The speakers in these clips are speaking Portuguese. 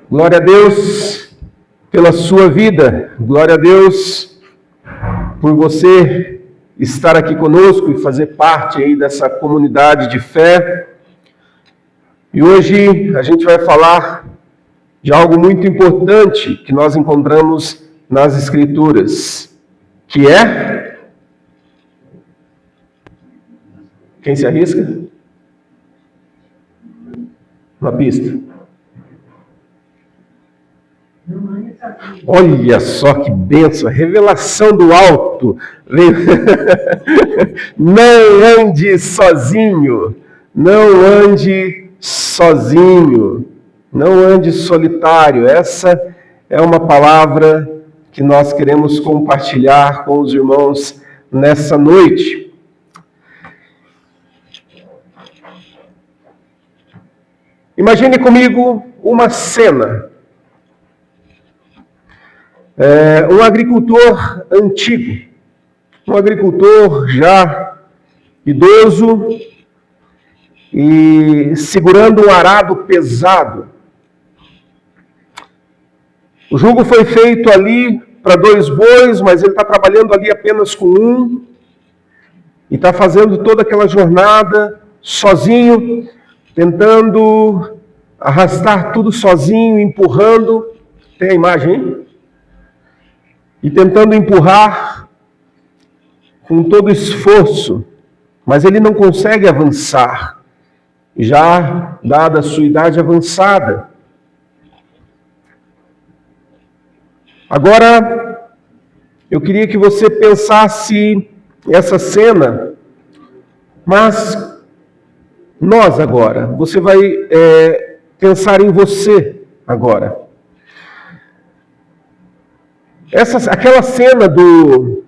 Glória a Deus pela sua vida, glória a Deus por você estar aqui conosco e fazer parte aí dessa comunidade de fé. E hoje a gente vai falar de algo muito importante que nós encontramos nas Escrituras, que é... Quem se arrisca? Uma pista. Olha só que bênção, revelação do alto. Não ande sozinho, não ande sozinho, não ande solitário. Essa é uma palavra que nós queremos compartilhar com os irmãos nessa noite. Imagine comigo uma cena. Um agricultor antigo, um agricultor já idoso e segurando um arado pesado. O jugo foi feito ali para 2 bois, mas ele está trabalhando ali apenas com um e está fazendo toda aquela jornada sozinho, tentando arrastar tudo sozinho, empurrando. Tem a imagem aí? E tentando empurrar com todo esforço, mas ele não consegue avançar, já dada a sua idade avançada. Agora, eu queria que você pensasse essa cena, mas nós agora, você vai pensar em você agora. Aquela cena do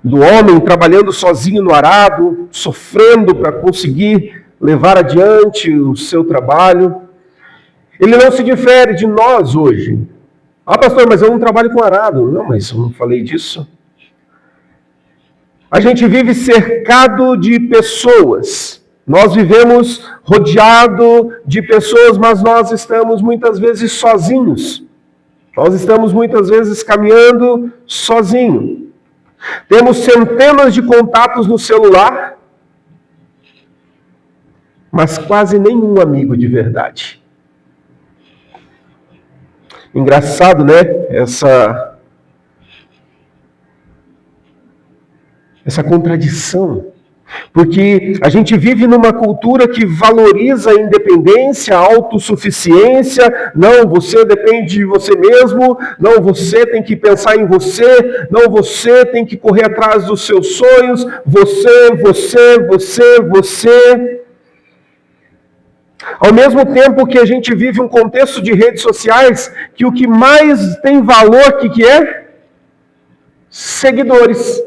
homem trabalhando sozinho no arado, sofrendo para conseguir levar adiante o seu trabalho, ele não se difere de nós hoje. Ah, pastor, mas eu não trabalho com arado. Não, mas eu não falei disso. A gente vive cercado de pessoas. Nós vivemos rodeado de pessoas, mas nós estamos muitas vezes sozinhos. Nós estamos muitas vezes caminhando sozinho. Temos centenas de contatos no celular, mas quase nenhum amigo de verdade. Engraçado, né? Essa contradição. Porque a gente vive numa cultura que valoriza a independência, a autossuficiência. Não, você depende de você mesmo. Não, você tem que pensar em você. Não, você tem que correr atrás dos seus sonhos. Você. Ao mesmo tempo que a gente vive um contexto de redes sociais, que o que mais tem valor, o que é? Seguidores.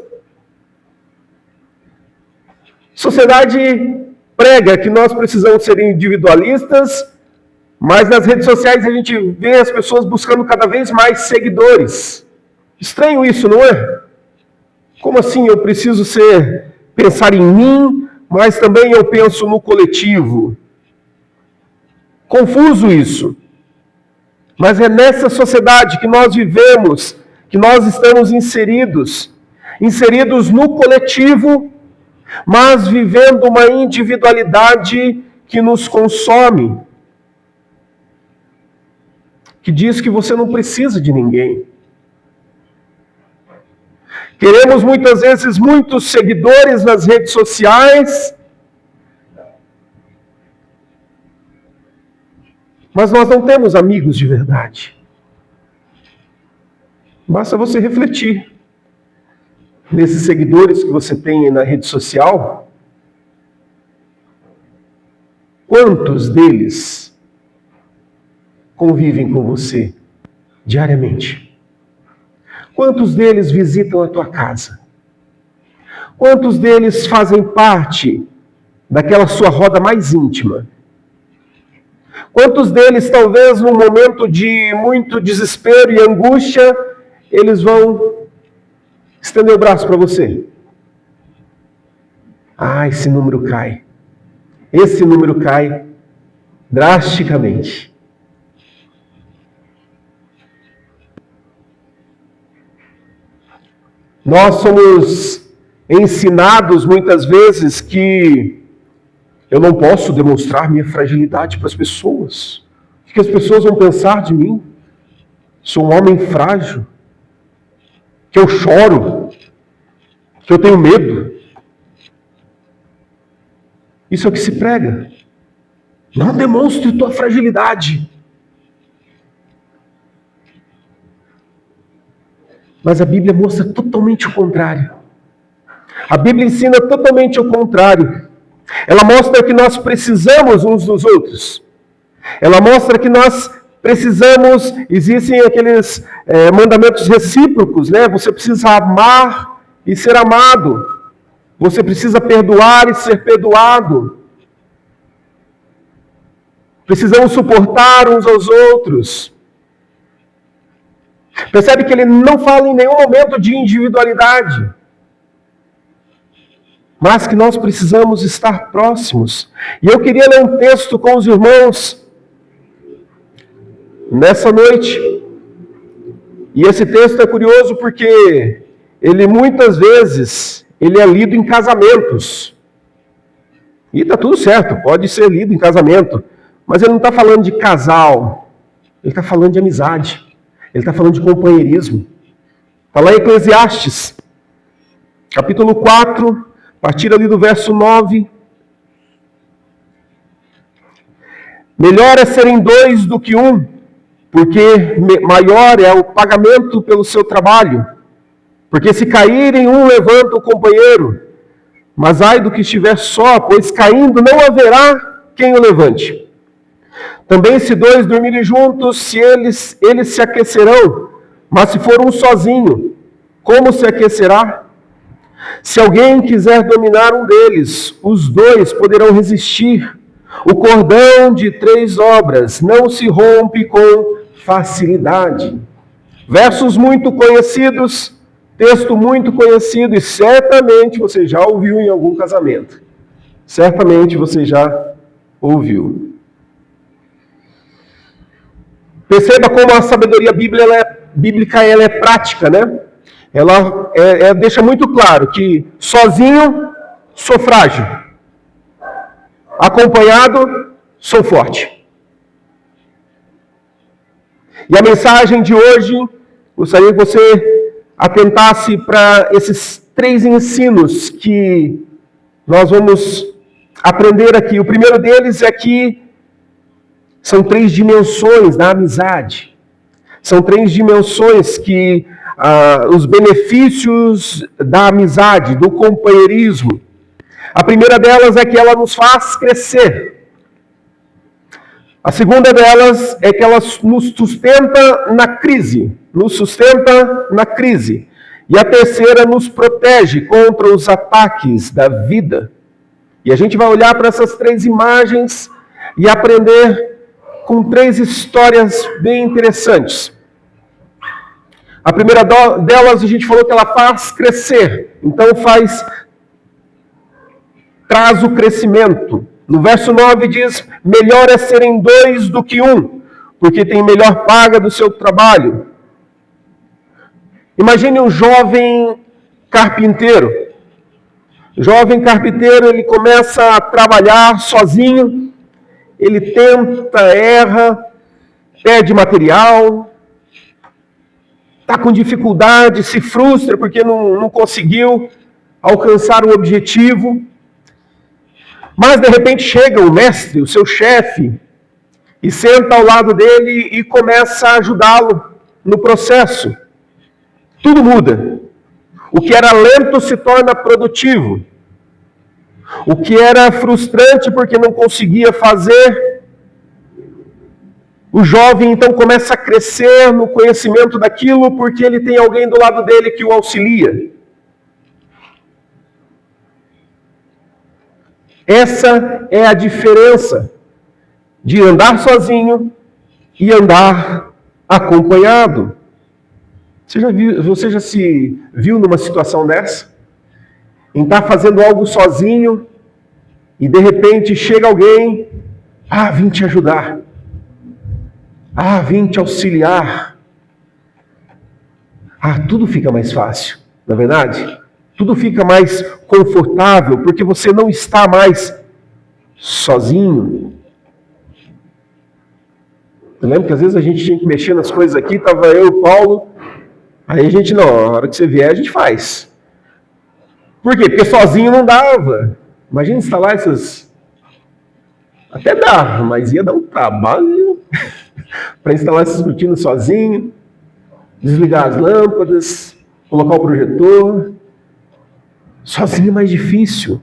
Sociedade prega que nós precisamos ser individualistas, mas nas redes sociais a gente vê as pessoas buscando cada vez mais seguidores. Estranho isso, não é? Como assim eu preciso pensar em mim, mas também eu penso no coletivo? Confuso isso. Mas é nessa sociedade que nós vivemos, que nós estamos inseridos no coletivo, mas vivendo uma individualidade que nos consome, que diz que você não precisa de ninguém. Queremos muitas vezes muitos seguidores nas redes sociais, mas nós não temos amigos de verdade. Basta você refletir nesses seguidores que você tem na rede social. Quantos deles convivem com você diariamente? Quantos deles visitam a tua casa? Quantos deles fazem parte daquela sua roda mais íntima? Quantos deles, talvez num momento de muito desespero e angústia, eles vão estender o braço para você? Ah, esse número cai. Esse número cai drasticamente. Nós somos ensinados muitas vezes que eu não posso demonstrar minha fragilidade para as pessoas. O que as pessoas vão pensar de mim? Sou um homem frágil, que eu choro, que eu tenho medo. Isso é o que se prega. Não demonstre tua fragilidade. Mas a Bíblia mostra totalmente o contrário. A Bíblia ensina totalmente o contrário. Ela mostra que nós precisamos uns dos outros. Ela mostra que nós precisamos, existem aqueles mandamentos recíprocos, né? Você precisa amar e ser amado. Você precisa perdoar e ser perdoado. Precisamos suportar uns aos outros. Percebe que ele não fala em nenhum momento de individualidade, mas que nós precisamos estar próximos. E eu queria ler um texto com os irmãos nessa noite. E esse texto é curioso porque ele muitas vezes ele é lido em casamentos. E está tudo certo, pode ser lido em casamento. Mas ele não está falando de casal, ele está falando de amizade. Ele está falando de companheirismo. Está lá em Eclesiastes, capítulo 4, a partir ali do verso 9. Melhor é serem dois do que um, porque maior é o pagamento pelo seu trabalho. Porque se caírem, um levanta o companheiro. Mas ai do que estiver só, pois caindo não haverá quem o levante. Também se dois dormirem juntos, eles se aquecerão. Mas se for um sozinho, como se aquecerá? Se alguém quiser dominar um deles, os dois poderão resistir. O cordão de 3 obras não se rompe com facilidade. Versos muito conhecidos, texto muito conhecido, e certamente você já ouviu em algum casamento. Certamente você já ouviu. Perceba como a sabedoria bíblica ela é prática, né? Ela deixa muito claro que sozinho sou frágil, acompanhado sou forte. E a mensagem de hoje, gostaria que você atentasse para esses 3 ensinos que nós vamos aprender aqui. O primeiro deles é que são 3 dimensões da amizade. São 3 dimensões que os benefícios da amizade, do companheirismo. A primeira delas é que ela nos faz crescer. A segunda delas é que ela nos sustenta na crise. Nos sustenta na crise. E a terceira nos protege contra os ataques da vida. E a gente vai olhar para essas 3 imagens e aprender com 3 histórias bem interessantes. A primeira delas, a gente falou que ela faz crescer. Então traz o crescimento. No verso 9 diz, melhor é serem 2 do que 1, porque tem melhor paga do seu trabalho. Imagine um jovem carpinteiro. O jovem carpinteiro, ele começa a trabalhar sozinho, ele tenta, erra, perde material, está com dificuldade, se frustra porque não conseguiu alcançar o objetivo. Mas de repente chega o mestre, o seu chefe, e senta ao lado dele e começa a ajudá-lo no processo. Tudo muda. O que era lento se torna produtivo. O que era frustrante porque não conseguia fazer, o jovem então começa a crescer no conhecimento daquilo porque ele tem alguém do lado dele que o auxilia. Essa é a diferença de andar sozinho e andar acompanhado. Você já se viu numa situação dessa? Em estar fazendo algo sozinho e de repente chega alguém, vim te ajudar, vim te auxiliar. Tudo fica mais fácil. Na verdade, tudo fica mais confortável porque você não está mais sozinho. Eu lembro que às vezes a gente tinha que mexer nas coisas aqui, estava eu e o Paulo, aí a gente, não, a hora que você vier a gente faz. Por quê? Porque sozinho não dava. Imagina instalar essas... Até dava, mas ia dar um trabalho para instalar essas cortinas sozinho, desligar as lâmpadas, colocar o projetor. Sozinho é mais difícil.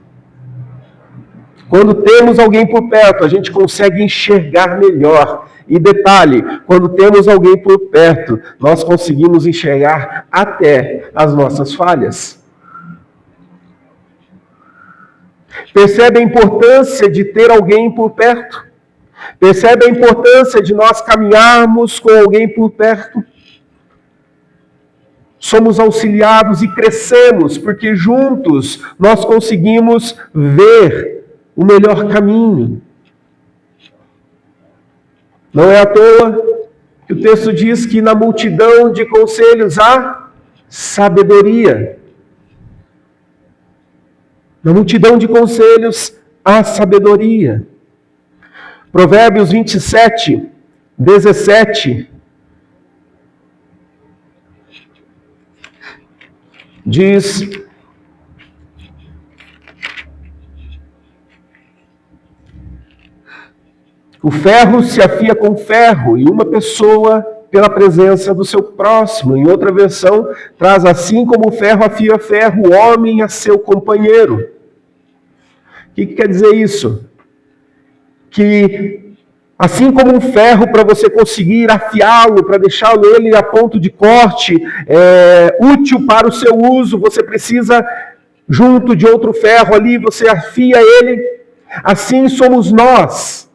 Quando temos alguém por perto, a gente consegue enxergar melhor. E detalhe, quando temos alguém por perto, nós conseguimos enxergar até as nossas falhas. Percebe a importância de ter alguém por perto? Percebe a importância de nós caminharmos com alguém por perto? Somos auxiliados e crescemos, porque juntos nós conseguimos ver o melhor caminho. Não é à toa que o texto diz que na multidão de conselhos há sabedoria. Na multidão de conselhos há sabedoria. Provérbios 27, 17 diz: o ferro se afia com ferro, e uma pessoa pela presença do seu próximo. Em outra versão, traz assim como o ferro afia ferro, o homem a seu companheiro. O que quer dizer isso? Que assim como um ferro, para você conseguir afiá-lo, para deixá-lo ele a ponto de corte, útil para o seu uso, você precisa, junto de outro ferro ali, você afia ele. Assim somos nós.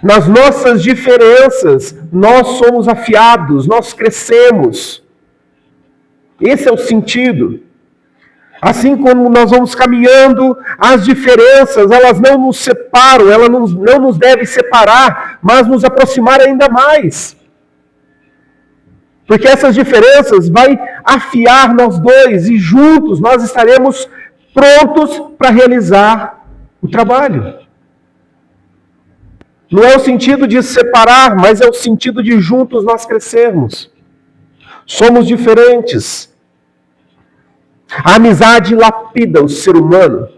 Nas nossas diferenças, nós somos afiados, nós crescemos. Esse é o sentido. Assim como nós vamos caminhando, as diferenças, elas não nos separam, elas não nos devem separar, mas nos aproximar ainda mais. Porque essas diferenças vai afiar nós dois e juntos nós estaremos prontos para realizar o trabalho. Não é o sentido de separar, mas é o sentido de juntos nós crescermos. Somos diferentes. A amizade lapida o ser humano.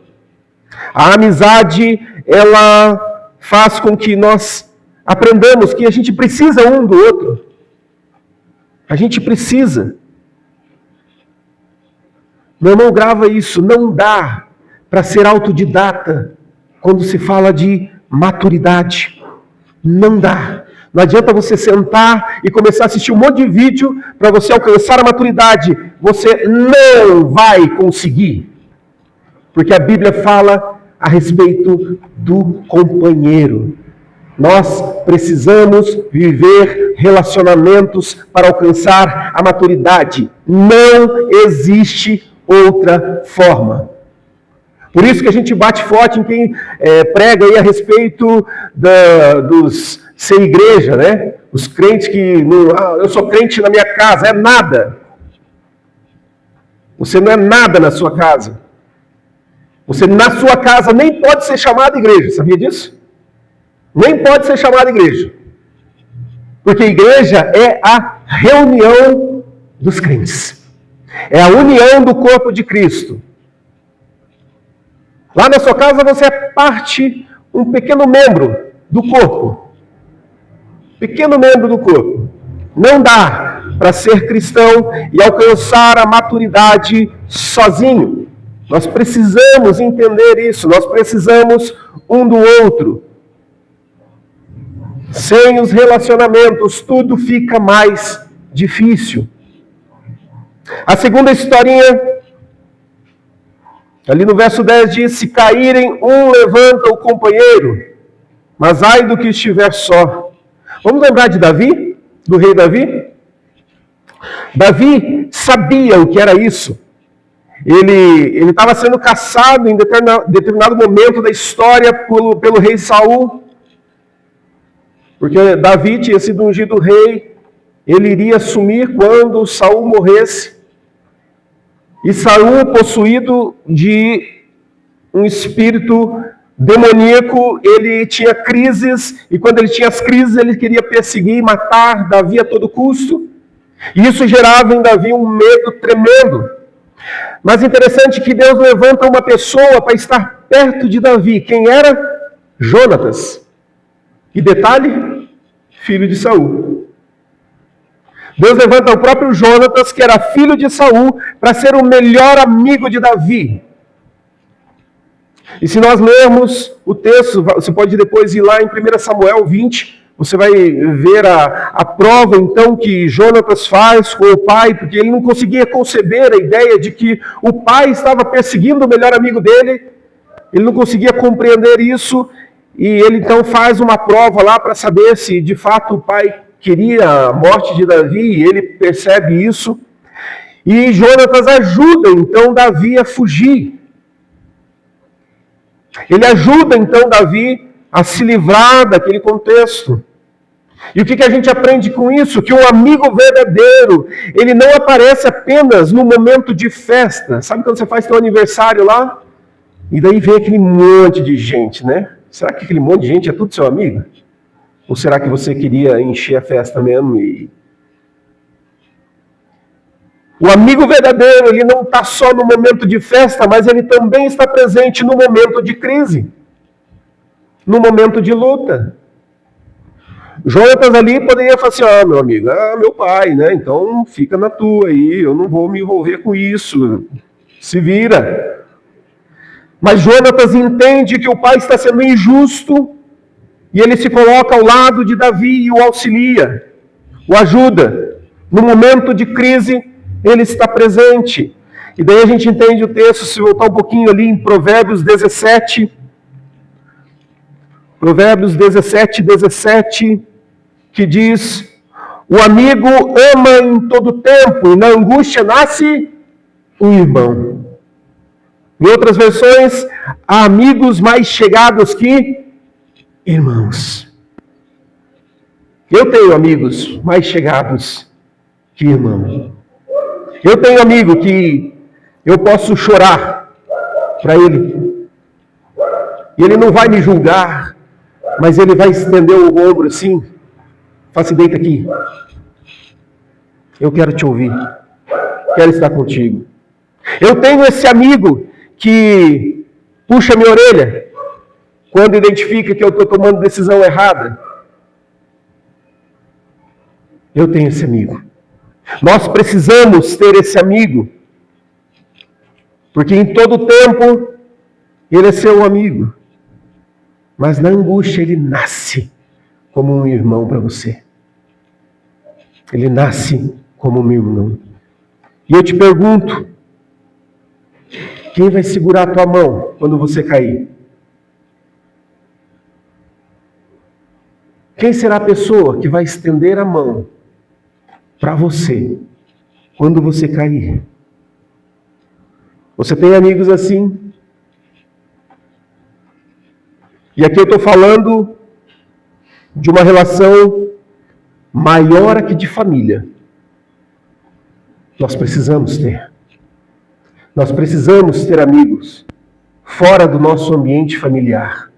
A amizade, ela faz com que nós aprendamos que a gente precisa um do outro. A gente precisa. Meu irmão, grava isso. Não dá para ser autodidata quando se fala de maturidade. Não dá. Não adianta você sentar e começar a assistir um monte de vídeo para você alcançar a maturidade. Você não vai conseguir. Porque a Bíblia fala a respeito do companheiro. Nós precisamos viver relacionamentos para alcançar a maturidade. Não existe outra forma. Por isso que a gente bate forte em quem prega aí a respeito dos ser igreja, né? Os crentes que, eu sou crente na minha casa, é nada. Você não é nada na sua casa. Você na sua casa nem pode ser chamado igreja, sabia disso? Nem pode ser chamado igreja. Porque igreja é a reunião dos crentes. É a união do corpo de Cristo. Lá na sua casa você é parte, um pequeno membro do corpo. Pequeno membro do corpo. Não dá para ser cristão e alcançar a maturidade sozinho. Nós precisamos entender isso. Nós precisamos um do outro. Sem os relacionamentos, tudo fica mais difícil. A segunda historinha, ali no verso 10 diz: se caírem, um levanta o companheiro, mas ai do que estiver só. Vamos lembrar de Davi? Do rei Davi? Davi sabia o que era isso. Ele estava sendo caçado em determinado momento da história pelo rei Saul. Porque Davi tinha sido ungido rei. Ele iria assumir quando Saul morresse. E Saul, possuído de um espírito demoníaco, ele tinha crises, e quando ele tinha as crises, ele queria perseguir e matar Davi a todo custo. E isso gerava em Davi um medo tremendo. Mas interessante que Deus levanta uma pessoa para estar perto de Davi. Quem era? Jonatas. E detalhe, filho de Saul. Deus levanta o próprio Jonatas, que era filho de Saul, para ser o melhor amigo de Davi. E se nós lermos o texto, você pode depois ir lá em 1 Samuel 20, você vai ver a prova então que Jonatas faz com o pai, porque ele não conseguia conceber a ideia de que o pai estava perseguindo o melhor amigo dele, ele não conseguia compreender isso, e ele então faz uma prova lá para saber se de fato o pai queria a morte de Davi, e ele percebe isso, e Jonatas ajuda então Davi a fugir. Ele ajuda então Davi a se livrar daquele contexto. E o que a gente aprende com isso? Que um amigo verdadeiro, ele não aparece apenas no momento de festa. Sabe quando você faz seu aniversário lá? E daí vem aquele monte de gente, né? Será que aquele monte de gente é tudo seu amigo? Ou será que você queria encher a festa mesmo? O amigo verdadeiro, ele não está só no momento de festa, mas ele também está presente no momento de crise, no momento de luta. Jonatas ali poderia falar assim, meu amigo, meu pai, né? Então fica na tua aí, eu não vou me envolver com isso, se vira. Mas Jonatas entende que o pai está sendo injusto, e ele se coloca ao lado de Davi e o auxilia, o ajuda. No momento de crise, ele está presente. E daí a gente entende o texto, se voltar um pouquinho ali em Provérbios 17. Provérbios 17, 17, que diz: o amigo ama em todo tempo, e na angústia nasce um irmão. Em outras versões, há amigos mais chegados que irmãos. Eu tenho amigos mais chegados que irmãos. Eu tenho amigo que eu posso chorar para ele. E ele não vai me julgar, mas ele vai estender o ombro assim. Fala assim, deita aqui. Eu quero te ouvir. Quero estar contigo. Eu tenho esse amigo que puxa minha orelha quando identifica que eu estou tomando decisão errada. Eu tenho esse amigo. Nós precisamos ter esse amigo, porque em todo tempo ele é seu amigo, mas na angústia ele nasce como um irmão para você. Ele nasce como um irmão. E eu te pergunto, quem vai segurar a tua mão quando você cair? Quem será a pessoa que vai estender a mão para você quando você cair? Você tem amigos assim? E aqui eu estou falando de uma relação maior que de família. Nós precisamos ter. Nós precisamos ter amigos fora do nosso ambiente familiar.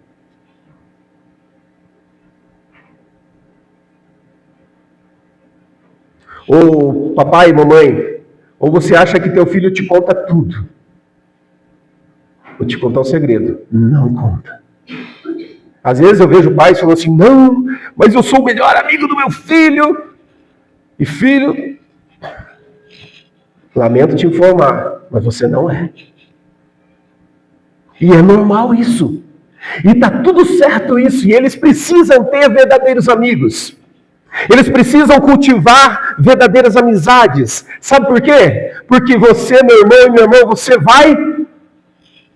Ou papai e mamãe, ou você acha que teu filho te conta tudo. Vou te contar um segredo. Não conta. Às vezes eu vejo pais falando assim, não, mas eu sou o melhor amigo do meu filho. E filho, lamento te informar, mas você não é. E é normal isso. E está tudo certo isso. E eles precisam ter verdadeiros amigos. Eles precisam cultivar verdadeiras amizades. Sabe por quê? Porque você, meu irmão e minha irmã, você vai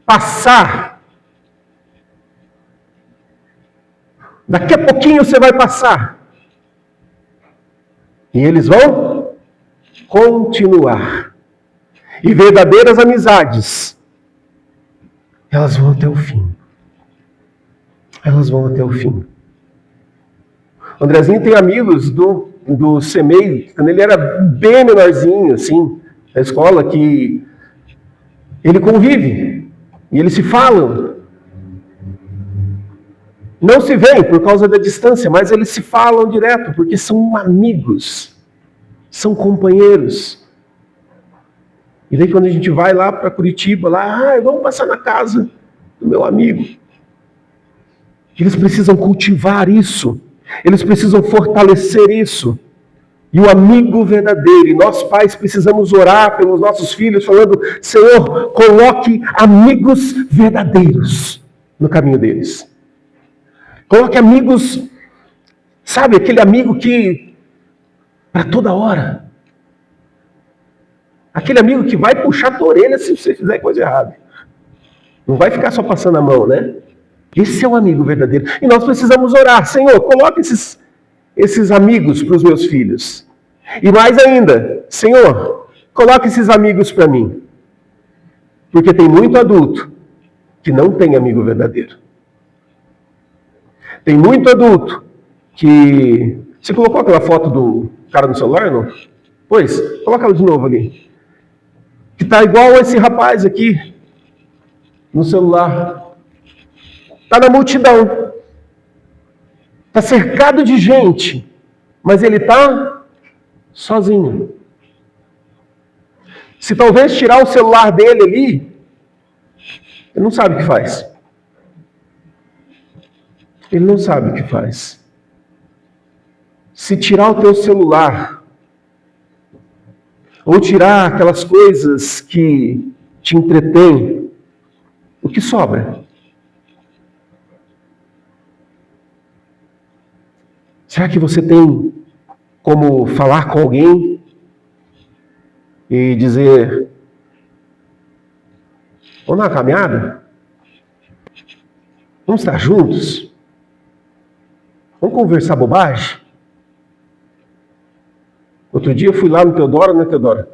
passar. Daqui a pouquinho você vai passar. E eles vão continuar. E verdadeiras amizades, elas vão até o fim. Elas vão até o fim. O Andrezinho tem amigos do CEMEI, quando ele era bem menorzinho, assim, na escola, que Ele convive e eles se falam. Não se veem por causa da distância, mas eles se falam direto, porque são amigos, são companheiros. E daí quando a gente vai lá para Curitiba, vamos passar na casa do meu amigo. Eles precisam cultivar isso, eles precisam fortalecer isso. E o amigo verdadeiro, e nós pais precisamos orar pelos nossos filhos, falando: Senhor, coloque amigos verdadeiros no caminho deles. Coloque amigos, sabe, aquele amigo que, para toda hora, aquele amigo que vai puxar a tua orelha se você fizer coisa errada. Não vai ficar só passando a mão, né? Esse é o amigo verdadeiro. E nós precisamos orar: Senhor, coloque esses amigos para os meus filhos. E mais ainda: Senhor, coloque esses amigos para mim. Porque tem muito adulto que não tem amigo verdadeiro. Tem muito adulto que... Você colocou aquela foto do cara no celular, não? Pois, coloca ela de novo ali. Que está igual a esse rapaz aqui, no celular. Está na multidão. Está cercado de gente. Mas ele está sozinho. Se talvez tirar o celular dele ali, ele não sabe o que faz. Ele não sabe o que faz. Se tirar o teu celular, ou tirar aquelas coisas que te entretêm, o que sobra? Será que você tem como falar com alguém e dizer: vamos dar uma caminhada? Vamos estar juntos? Vamos conversar bobagem? Outro dia eu fui lá no Teodoro, né, Teodoro?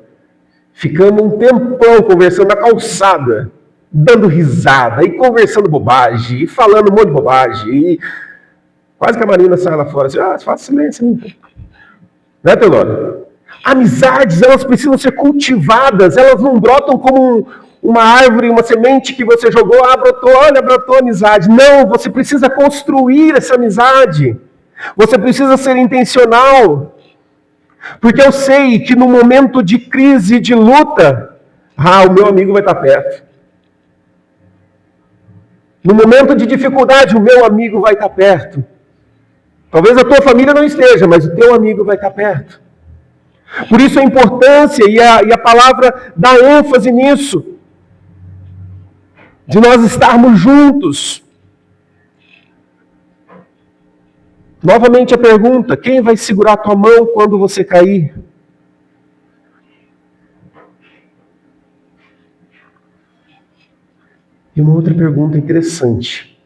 Ficamos um tempão conversando na calçada, dando risada, e conversando bobagem, e falando um monte de bobagem, e quase que a Marina sai lá fora, assim: faça silêncio. Né, Teodoro? Amizades, elas precisam ser cultivadas, elas não brotam como uma árvore, uma semente que você jogou, brotou amizade. Não, você precisa construir essa amizade. Você precisa ser intencional. Porque eu sei que no momento de crise, de luta, o meu amigo vai estar perto. No momento de dificuldade, o meu amigo vai estar perto. Talvez a tua família não esteja, mas o teu amigo vai estar perto. Por isso a importância e a palavra dá ênfase nisso. De nós estarmos juntos. Novamente a pergunta: quem vai segurar a tua mão quando você cair? E uma outra pergunta interessante.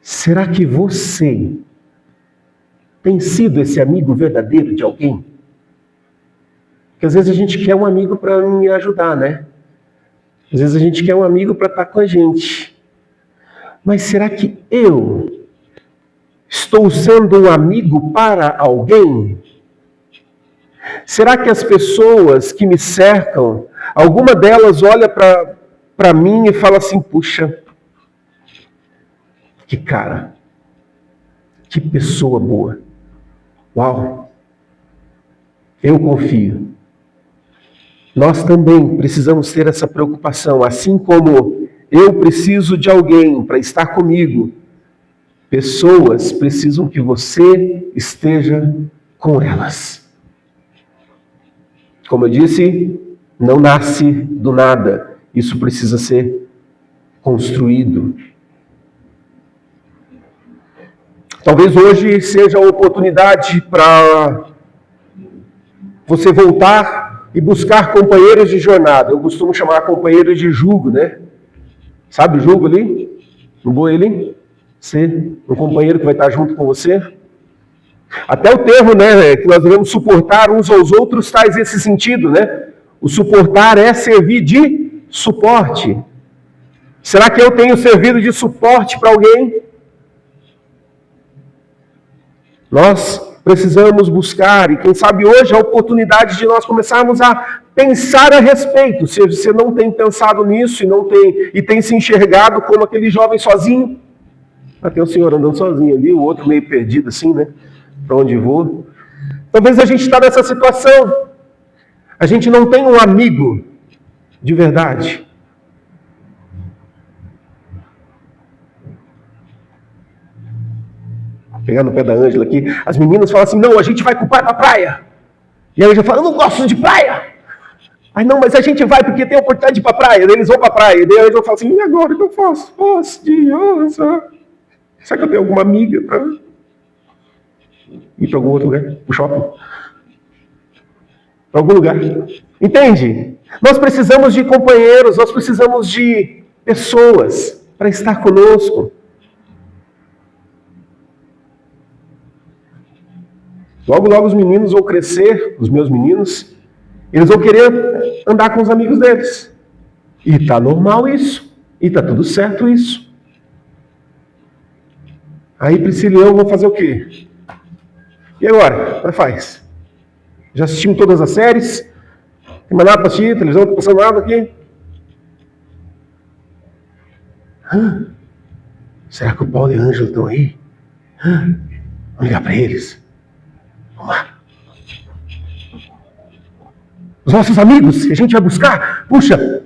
Será que você tem sido esse amigo verdadeiro de alguém? Porque às vezes a gente quer um amigo para me ajudar, né? Às vezes a gente quer um amigo para estar com a gente. Mas será que eu estou sendo um amigo para alguém? Será que as pessoas que me cercam, alguma delas olha para mim e fala assim: puxa, que cara, que pessoa boa. Uau, eu confio. Nós também precisamos ter essa preocupação, assim como eu preciso de alguém para estar comigo. Pessoas precisam que você esteja com elas. Como eu disse, não nasce do nada. Isso precisa ser construído. Talvez hoje seja a oportunidade para você voltar e buscar companheiros de jornada. Eu costumo chamar companheiros de jugo, né? Sabe o jugo ali? No boi ali? Um companheiro que vai estar junto com você. Até o termo, né, que nós devemos suportar uns aos outros traz esse sentido, né? O suportar é servir de suporte. Será que eu tenho servido de suporte para alguém? Nós precisamos buscar, e quem sabe hoje a oportunidade de nós começarmos a pensar a respeito. Se você não tem pensado nisso e tem se enxergado como aquele jovem sozinho, tem o senhor andando sozinho ali, o outro meio perdido assim, né? Para onde vou? Talvez a gente está nessa situação. A gente não tem um amigo de verdade. Vou pegar no pé da Ângela aqui. As meninas falam assim, não, a gente vai com o pai para a praia. E a Ângela fala, eu não gosto de praia. Aí não, mas a gente vai porque tem a oportunidade de ir para a praia. Daí eles vão para a praia. E daí a Ângela fala assim, e agora o que eu faço? Será que eu tenho alguma amiga para ir para algum outro lugar? Para o shopping? Para algum lugar? Entende? Nós precisamos de companheiros, nós precisamos de pessoas para estar conosco. Logo, logo os meninos vão crescer, os meus meninos, eles vão querer andar com os amigos deles. E está normal isso. E está tudo certo isso. Aí Priscila e eu vamos fazer o quê? E agora? Como faz? Já assistimos todas as séries? Tem mais nada para assistir? Televisão não está passando nada aqui? Será que o Paulo e a Ângela estão aí? Vamos ligar para eles. Vamos lá. Os nossos amigos que a gente vai buscar, puxa.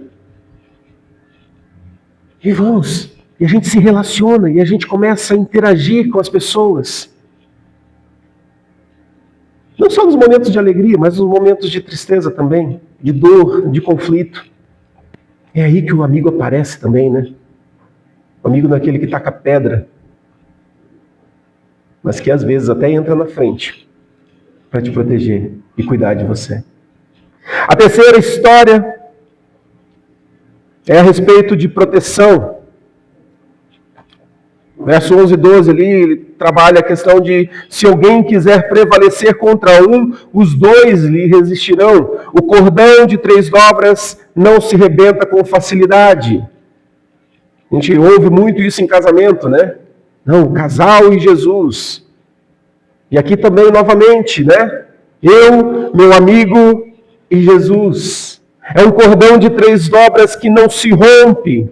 E vamos. E a gente se relaciona e a gente começa a interagir com as pessoas. Não só nos momentos de alegria, mas nos momentos de tristeza também, de dor, de conflito. É aí que o amigo aparece também, né? O amigo não é aquele que taca pedra, mas que às vezes até entra na frente para te proteger e cuidar de você. A terceira história é a respeito de proteção. Verso 11 e 12 ali, ele trabalha a questão de se alguém quiser prevalecer contra um, os dois lhe resistirão. O cordão de 3 dobras não se rebenta com facilidade. A gente ouve muito isso em casamento, né? Não, casal e Jesus. E aqui também, novamente, né? Eu, meu amigo e Jesus. É um cordão de 3 dobras que não se rompe.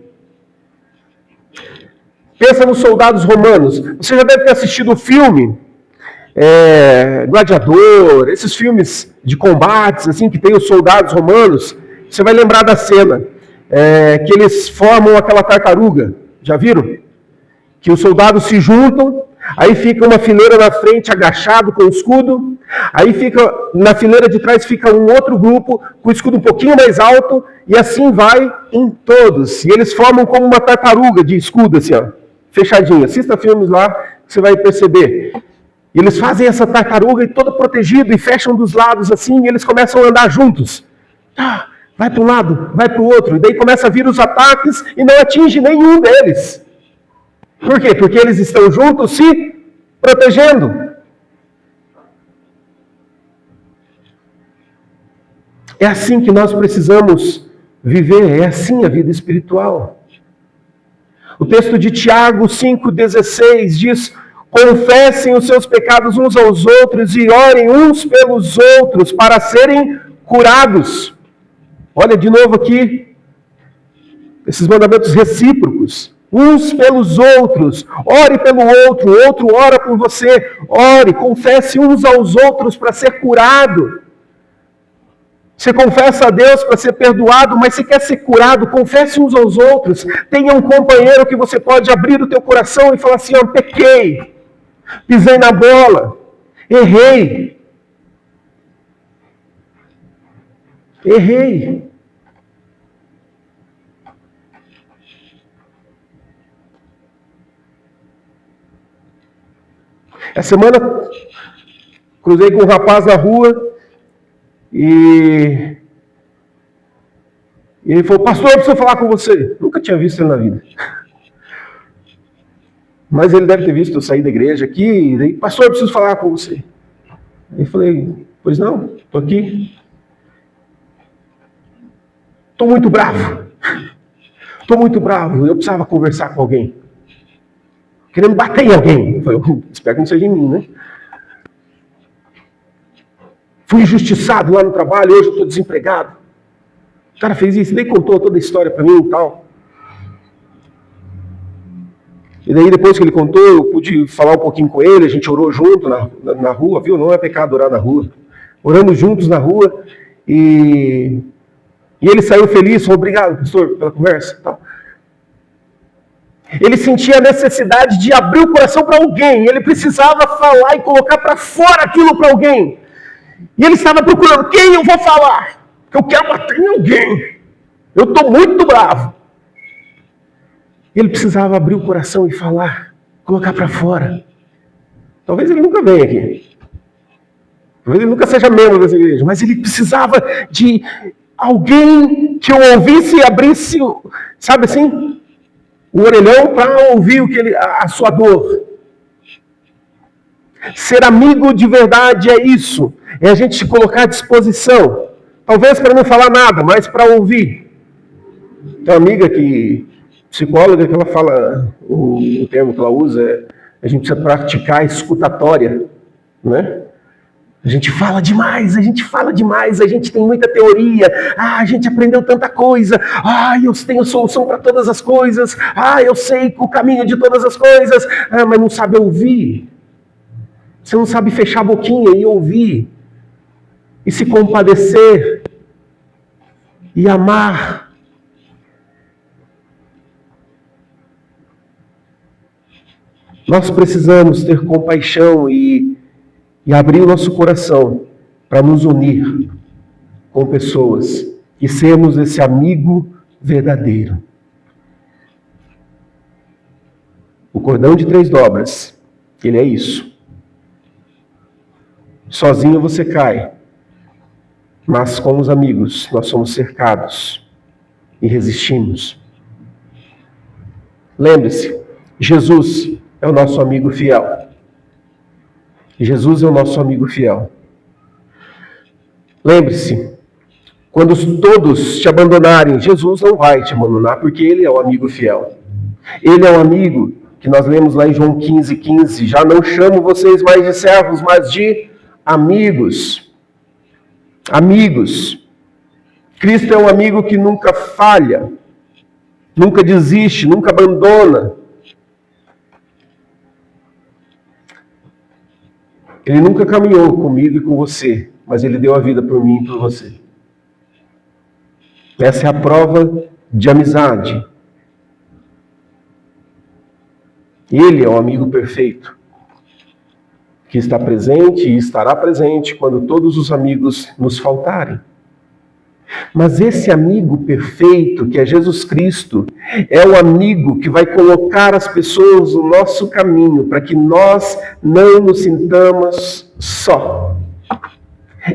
Pensa nos soldados romanos. Você já deve ter assistido o filme Gladiador, esses filmes de combates, assim, que tem os soldados romanos. Você vai lembrar da cena que eles formam aquela tartaruga. Já viram? Que os soldados se juntam, aí fica uma fileira na frente agachado com o escudo, aí fica na fileira de trás fica um outro grupo com o escudo um pouquinho mais alto, e assim vai em todos. E eles formam como uma tartaruga de escudo, assim, ó, fechadinho. Assista filmes lá, você vai perceber. E eles fazem essa tartaruga e todo protegido, e fecham dos lados assim, e eles começam a andar juntos. Vai para um lado, vai para o outro, e daí começa a vir os ataques e não atinge nenhum deles. Por quê? Porque eles estão juntos se protegendo. É assim que nós precisamos viver, é assim a vida espiritual. O texto de Tiago 5,16 diz: confessem os seus pecados uns aos outros e orem uns pelos outros para serem curados. Olha de novo aqui, esses mandamentos recíprocos. Uns pelos outros, ore pelo outro, o outro ora por você, ore, confesse uns aos outros para ser curado. Você confessa a Deus para ser perdoado, mas se quer ser curado, confesse uns aos outros. Tenha um companheiro que você pode abrir o teu coração e falar assim: ó, pequei, pisei na bola, errei. Essa semana, cruzei com um rapaz na rua e ele falou: pastor, eu preciso falar com você. Nunca tinha visto ele na vida. Mas ele deve ter visto eu sair da igreja aqui e daí: pastor, eu preciso falar com você. Aí eu falei: pois não, estou aqui. Estou muito bravo. Eu precisava conversar com alguém. Querendo bater em alguém. Eu falei: espero que não seja em mim, né? Fui injustiçado lá no trabalho, hoje eu estou desempregado. O cara fez isso, daí contou toda a história para mim e tal. E daí depois que ele contou, eu pude falar um pouquinho com ele, a gente orou junto na rua, viu? Não é pecado orar na rua. Oramos juntos na rua e ele saiu feliz, falou, obrigado, pastor, pela conversa e tal. Ele sentia a necessidade de abrir o coração para alguém, ele precisava falar e colocar para fora aquilo para alguém. E ele estava procurando quem eu vou falar, eu quero bater em alguém, eu estou muito bravo. Ele precisava abrir o coração e falar, colocar para fora. Talvez ele nunca venha aqui, talvez ele nunca seja membro dessa igreja, mas ele precisava de alguém que o ouvisse e abrisse, sabe assim, o orelhão para ouvir a sua dor. Ser amigo de verdade é isso. É a gente se colocar à disposição. Talvez para não falar nada, mas para ouvir. Tem uma amiga psicóloga, que ela fala, o termo que ela usa é, a gente precisa praticar a escutatória, né? A gente fala demais, a gente tem muita teoria, a gente aprendeu tanta coisa, eu tenho solução para todas as coisas, eu sei o caminho de todas as coisas, mas não sabe ouvir. Você não sabe fechar a boquinha e ouvir, e se compadecer, e amar. Nós precisamos ter compaixão e abrir o nosso coração para nos unir com pessoas e sermos esse amigo verdadeiro. O cordão de 3 dobras, ele é isso. Sozinho você cai, mas com os amigos nós somos cercados e resistimos. Lembre-se, Jesus é o nosso amigo fiel. Jesus é o nosso amigo fiel. Lembre-se, quando todos te abandonarem, Jesus não vai te abandonar, porque Ele é o amigo fiel. Ele é o amigo que nós lemos lá em João 15:15. Já não chamo vocês mais de servos, mas de amigos. Amigos. Cristo é um amigo que nunca falha, nunca desiste, nunca abandona. Ele nunca caminhou comigo e com você, mas Ele deu a vida por mim e por você. Essa é a prova de amizade. Ele é o amigo perfeito, que está presente e estará presente quando todos os amigos nos faltarem. Mas esse amigo perfeito, que é Jesus Cristo, é o amigo que vai colocar as pessoas no nosso caminho para que nós não nos sintamos só.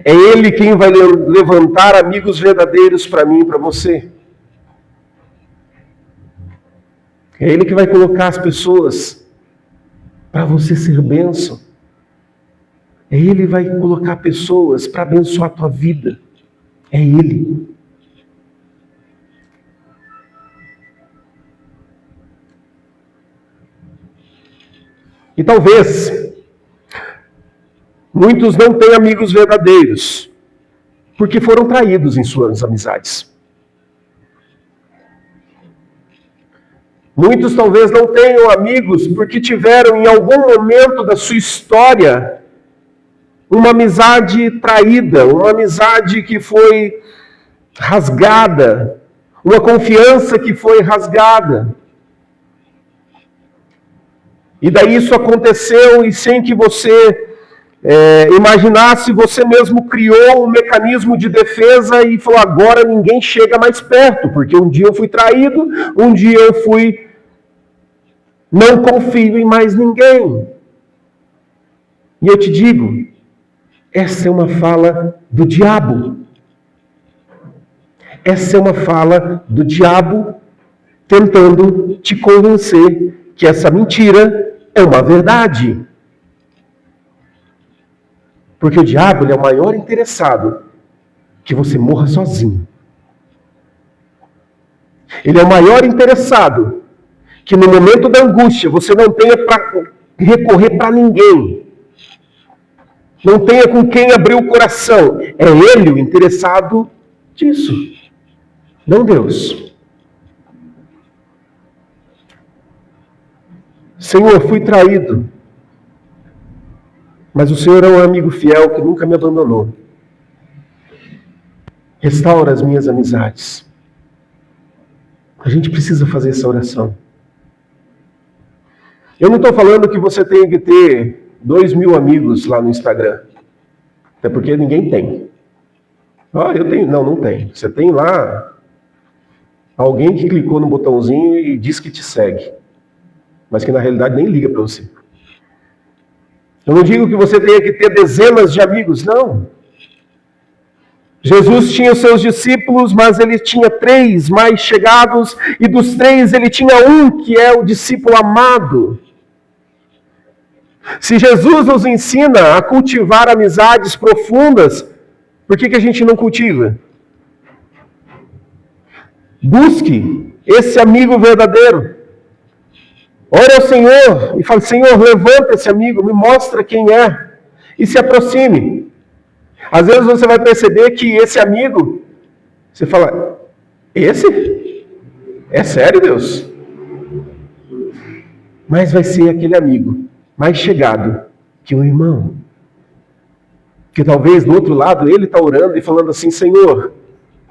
É Ele quem vai levantar amigos verdadeiros para mim e para você. É Ele que vai colocar as pessoas para você ser bênção. É Ele que vai colocar pessoas para abençoar a tua vida. É Ele. E talvez muitos não tenham amigos verdadeiros, porque foram traídos em suas amizades. Muitos talvez não tenham amigos porque tiveram em algum momento da sua história uma amizade traída, uma amizade que foi rasgada, uma confiança que foi rasgada. E daí isso aconteceu e sem que você imaginasse, você mesmo criou um mecanismo de defesa e falou, agora ninguém chega mais perto, porque um dia eu fui traído, um dia eu não confio em mais ninguém. E eu te digo, essa é uma fala do diabo. Essa é uma fala do diabo tentando te convencer que essa mentira é uma verdade. Porque o diabo ele é o maior interessado que você morra sozinho. Ele é o maior interessado que no momento da angústia você não tenha para recorrer para ninguém. Não tenha com quem abrir o coração. É ele o interessado disso. Não Deus. Senhor, fui traído, mas o Senhor é um amigo fiel que nunca me abandonou. Restaura as minhas amizades. A gente precisa fazer essa oração. Eu não estou falando que você tem que ter 2.000 amigos lá no Instagram. Até porque ninguém tem. Eu tenho. Não tem. Você tem lá alguém que clicou no botãozinho e diz que te segue. Mas que na realidade nem liga para você. Eu não digo que você tenha que ter dezenas de amigos, não. Jesus tinha os seus discípulos, mas ele tinha 3 mais chegados, e dos 3 ele tinha um que é o discípulo amado. Se Jesus nos ensina a cultivar amizades profundas, por que a gente não cultiva? Busque esse amigo verdadeiro. Ore ao Senhor e fale: Senhor, levanta esse amigo, me mostra quem é, e se aproxime. Às vezes você vai perceber que esse amigo, você fala: esse? É sério, Deus? Mas vai ser aquele amigo mais chegado que um irmão. Que talvez do outro lado ele está orando e falando assim: Senhor,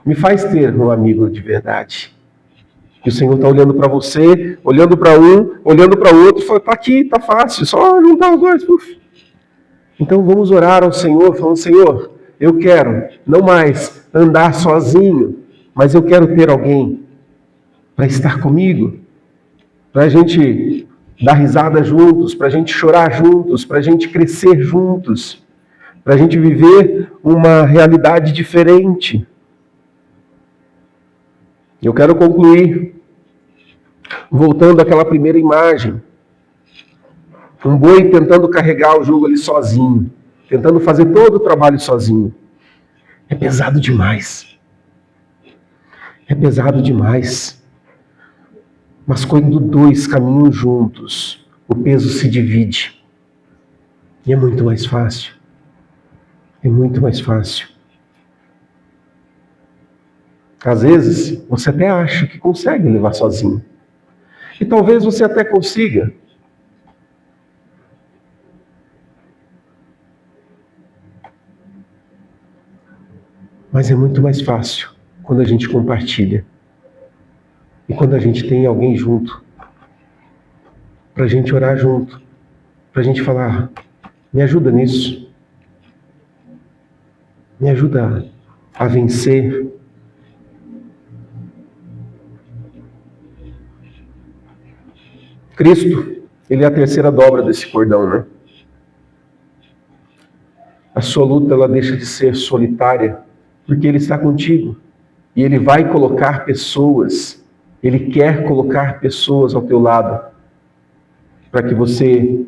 me faz ter um amigo de verdade. E o Senhor está olhando para você, olhando para um, olhando para o outro, e fala: está aqui, está fácil, só juntar os dois. Uf. Então vamos orar ao Senhor, falando: Senhor, eu quero não mais andar sozinho, mas eu quero ter alguém para estar comigo, para a gente dar risada juntos, para a gente chorar juntos, para a gente crescer juntos, para a gente viver uma realidade diferente. Eu quero concluir voltando àquela primeira imagem. Um boi tentando carregar o jugo ali sozinho, tentando fazer todo o trabalho sozinho. É pesado demais. É pesado demais. Mas quando 2 caminham juntos, o peso se divide. E é muito mais fácil. É muito mais fácil. Às vezes, você até acha que consegue levar sozinho. E talvez você até consiga. Mas é muito mais fácil quando a gente compartilha. E quando a gente tem alguém junto. Para a gente orar junto. Para a gente falar: me ajuda nisso. Me ajuda a vencer. Cristo, ele é a terceira dobra desse cordão, né? A sua luta, ela deixa de ser solitária, porque ele está contigo. E ele vai colocar pessoas, ele quer colocar pessoas ao teu lado, para que você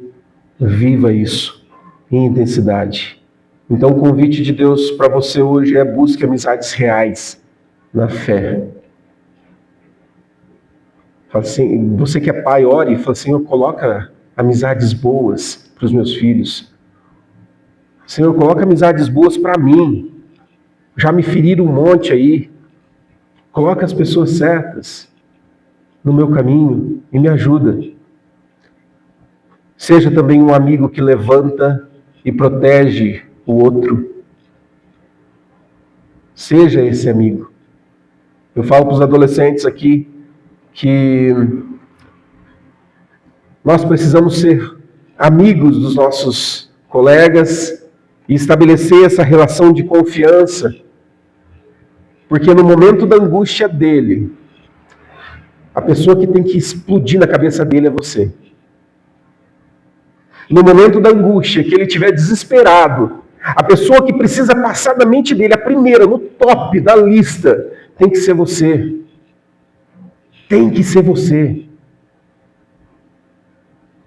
viva isso em intensidade. Então o convite de Deus para você hoje é: busque amizades reais na fé. Fala assim, você que é pai, ore e fala: Senhor, coloca amizades boas para os meus filhos. Senhor, coloca amizades boas para mim. Já me feriram um monte aí. Coloca as pessoas certas no meu caminho e me ajuda. Seja também um amigo que levanta e protege o outro. Seja esse amigo. Eu falo para os adolescentes aqui que nós precisamos ser amigos dos nossos colegas e estabelecer essa relação de confiança, porque no momento da angústia dele, a pessoa que tem que explodir na cabeça dele é você. No momento da angústia, que ele estiver desesperado, a pessoa que precisa passar da mente dele, a primeira, no top da lista, tem que ser você. Tem que ser você.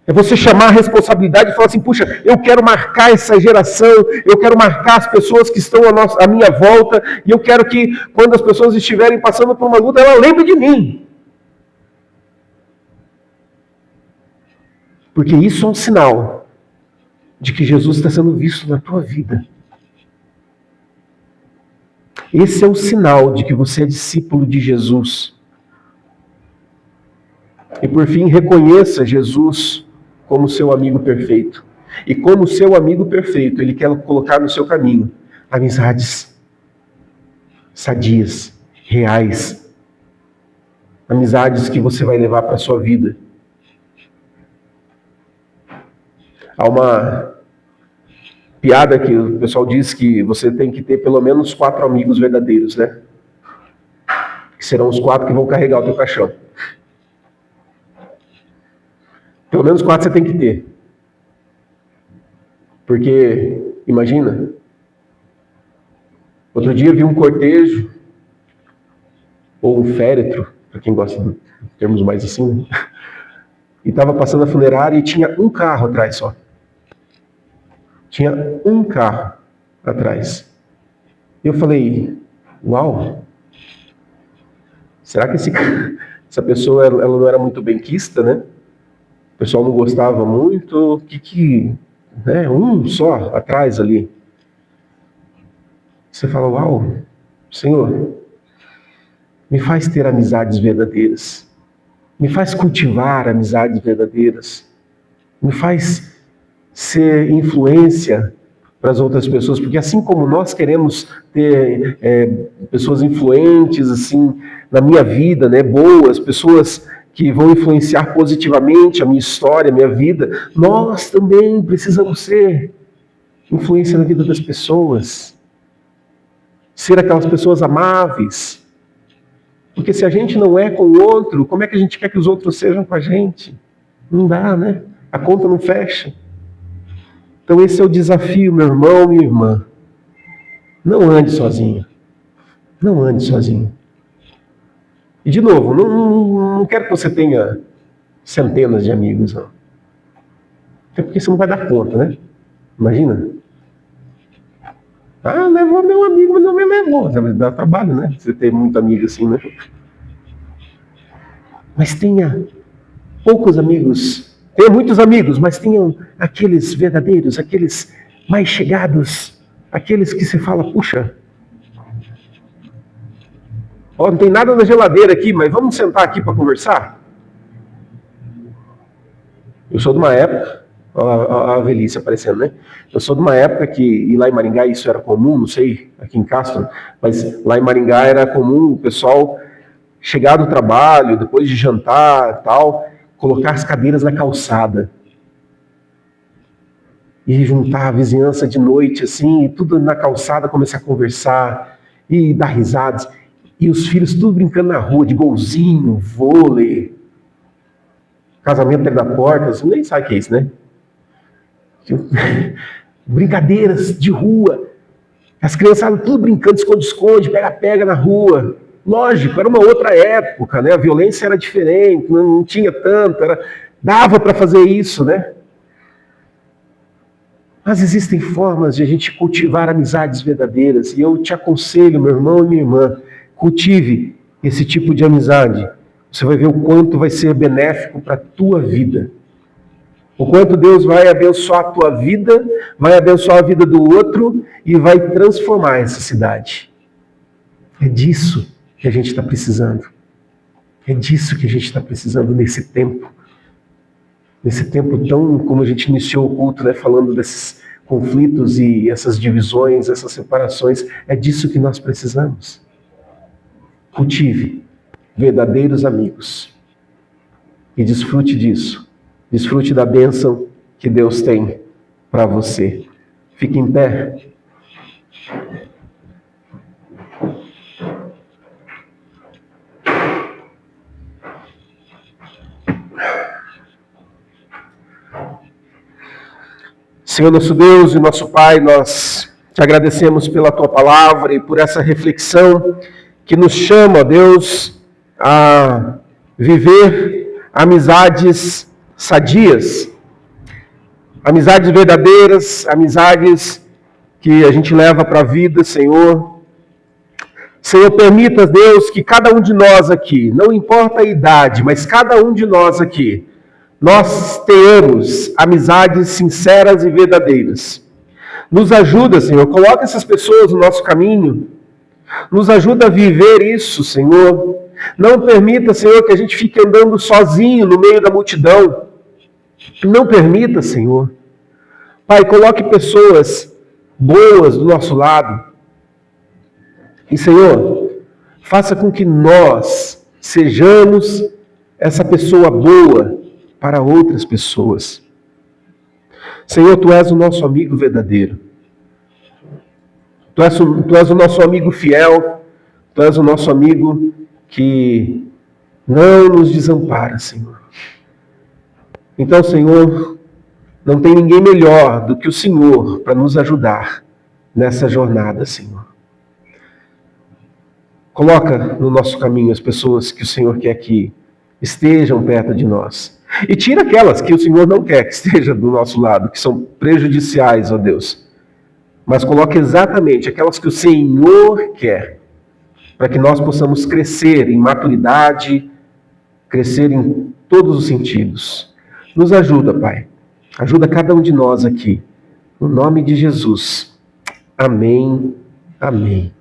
É você chamar a responsabilidade e falar assim: puxa, eu quero marcar essa geração, eu quero marcar as pessoas que estão à minha volta, e eu quero que, quando as pessoas estiverem passando por uma luta, ela lembre de mim. Porque isso é um sinal de que Jesus está sendo visto na tua vida. Esse é o sinal de que você é discípulo de Jesus. E por fim, reconheça Jesus como seu amigo perfeito. E como seu amigo perfeito, Ele quer colocar no seu caminho amizades sadias, reais. Amizades que você vai levar para a sua vida. Há uma piada que o pessoal diz que você tem que ter pelo menos 4 amigos verdadeiros, né? Que serão os 4 que vão carregar o teu caixão. Pelo menos 4 você tem que ter. Porque, imagina, outro dia eu vi um cortejo, ou um féretro, para quem gosta de termos mais assim, né? E estava passando a funerária e tinha um carro atrás só. Tinha um carro atrás. E eu falei, uau, será que essa pessoa ela não era muito benquista, né? O pessoal não gostava muito, né? Um só atrás ali. Você fala, uau, Senhor, me faz ter amizades verdadeiras. Me faz cultivar amizades verdadeiras. Me faz ser influência para as outras pessoas, porque assim como nós queremos ter pessoas influentes assim na minha vida, né, boas, pessoas que vão influenciar positivamente a minha história, a minha vida, nós também precisamos ser influência na vida das pessoas, ser aquelas pessoas amáveis, porque se a gente não é com o outro, como é que a gente quer que os outros sejam com a gente? Não dá, né? A conta não fecha. Então esse é o desafio, meu irmão, minha irmã. Não ande sozinho. Não ande sozinho. E de novo, não quero que você tenha centenas de amigos, não. Até porque você não vai dar conta, né? Imagina. Ah, levou meu amigo, mas não me levou. Dá trabalho, né? Você ter muito amigo assim, né? Mas tenha poucos amigos. Tenha muitos amigos, mas tenham aqueles verdadeiros, aqueles mais chegados, aqueles que você fala, puxa, ó, não tem nada na geladeira aqui, mas vamos sentar aqui para conversar? Eu sou de uma época, a velhice aparecendo, né? Eu sou de uma época que lá em Maringá isso era comum, não sei, aqui em Castro, mas lá em Maringá era comum o pessoal chegar do trabalho, depois de jantar e tal, colocar as cadeiras na calçada. E juntar a vizinhança de noite, assim, e tudo na calçada, começar a conversar, e dar risadas. E os filhos tudo brincando na rua, de golzinho, vôlei, casamento dentro da porta, você nem sabe o que é isso, né? Brincadeiras de rua. As criançadas tudo brincando, esconde-esconde, pega-pega na rua. Lógico, era uma outra época, né? A violência era diferente, não tinha tanto, dava para fazer isso, né? Mas existem formas de a gente cultivar amizades verdadeiras, e eu te aconselho, meu irmão e minha irmã, cultive esse tipo de amizade. Você vai ver o quanto vai ser benéfico para a tua vida. O quanto Deus vai abençoar a tua vida, vai abençoar a vida do outro e vai transformar essa cidade. É disso que a gente está precisando. É disso que a gente está precisando nesse tempo. Nesse tempo tão, como a gente iniciou o culto, né, falando desses conflitos e essas divisões, essas separações, é disso que nós precisamos. Cultive verdadeiros amigos e desfrute disso. Desfrute da bênção que Deus tem para você. Fique em pé. Senhor nosso Deus e nosso Pai, nós te agradecemos pela Tua palavra e por essa reflexão que nos chama, Deus, a viver amizades sadias, amizades verdadeiras, amizades que a gente leva para a vida, Senhor. Senhor, permita, Deus, que cada um de nós aqui, não importa a idade, mas cada um de nós aqui, nós tenhamos amizades sinceras e verdadeiras. Nos ajuda, Senhor, coloca essas pessoas no nosso caminho, Nos ajuda a viver isso, Senhor. Não permita, Senhor, que a gente fique andando sozinho no meio da multidão. Não permita, Senhor. Pai, coloque pessoas boas do nosso lado. E, Senhor, faça com que nós sejamos essa pessoa boa para outras pessoas. Senhor, Tu és o nosso amigo verdadeiro. Tu és o nosso amigo fiel. Tu és o nosso amigo que não nos desampara, Senhor. Então, Senhor, não tem ninguém melhor do que o Senhor para nos ajudar nessa jornada, Senhor. Coloca no nosso caminho as pessoas que o Senhor quer que estejam perto de nós. E tira aquelas que o Senhor não quer que estejam do nosso lado, que são prejudiciais, ó Deus. Mas coloque exatamente aquelas que o Senhor quer, para que nós possamos crescer em maturidade, crescer em todos os sentidos. Nos ajuda, Pai. Ajuda cada um de nós aqui. No nome de Jesus. Amém. Amém.